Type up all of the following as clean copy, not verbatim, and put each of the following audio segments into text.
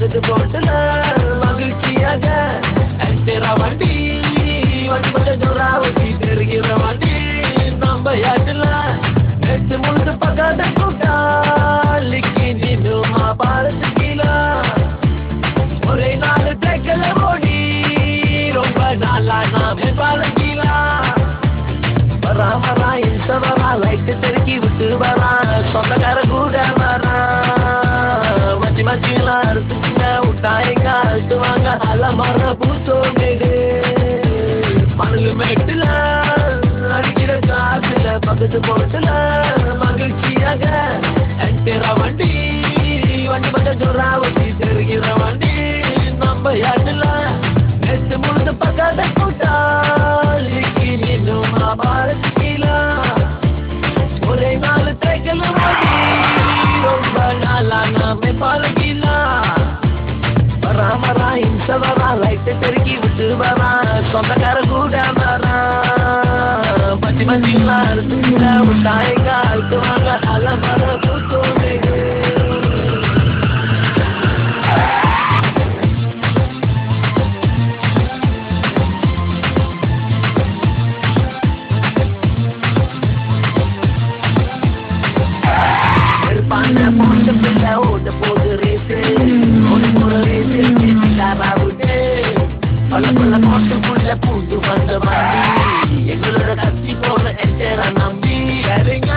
பக்கத்து போட்டுல மகிழ்ச்சியாக என்கிற வண்டி வண்டி கொஞ்சம் ஜோராவட்டி தெரிகிற வண்டி நம்ம யாட்டுல நெட்டு முழுது பக்கத்து கூட்டாளிக்கு நின்னுமா பாலத்து கீழே ஒரே நாலு தேக்கல ஓடி ரொம்ப நாளா நாம பாலம் கீழே வரா இன்ச வரா லைட்டு தெருக்கி விட்டு வரா சொந்தக்கார கூட வரா மச்சி மச்சிலாம் அறுத்துக்குங்க விட்டாயங்க அழுத்துவாங்க அல்ல மர பூச்சோடு மணலு மேட்டுல அடிக்கிற காத்துல பக்கத்து போட்டுல மகிழ்ச்சியாக என்கிற வண்டி வண்டி கொஞ்சம் ஜோராவட்டி தெரிகிற வண்டி நம்ம யாட்டுல நெட்டு முழுது பக்கத்தை கூட்டாளிக்கு நின்னுமா பாலத்து கீழே ஒரே நாலு தேக்கல ஓடி ரொம்ப நாளா நாம பாலம் கீழே வரா இன்ச வரா லைட்டு தெருக்கி விட்டு வரா சொந்தக்கார கூட வரா மச்சி மச்சிலாம் அறுத்துங்க விட்டாயங்க அழுத்துவாங்க அல்ல மர பூச்சோடு போட்டு பிள்ளை ஓட்ட போது ரேசு ஓடி போற ரேசு காராவுட்டு பல பல பாட்டுக்குள்ள பூண்டு வந்த வண்டி எங்களோட கட்சி போன என்கிற நம்பி சரிங்க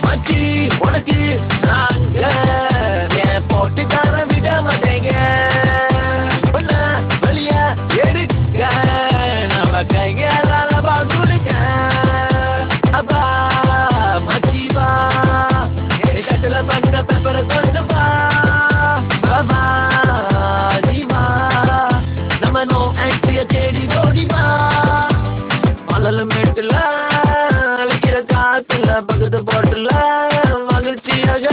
மச்சி உனக்கு நாங்க போட்டு தர விட மாட்டேங்க வெளிய எடுக்க நம்ம கைகளால பாக்குடுங்க அப்பா மச்சிவா பண்ண பேப்பரை கொண்டு வா ஜீவா நம்ம நோ ஆக்டிய தேடி ஓடிவா மலல மேட்டுல அழைக்கிற காத்துல பக்கத்து போட்டுல மகிழ்ச்சியாக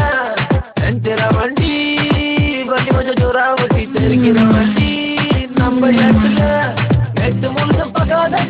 என்கிற வண்டி வண்டி கொஞ்சம் ஜோராவட்டி தெரிகிற வண்டி நம்ம இடத்துல எட்டு முழுக்க பக்காத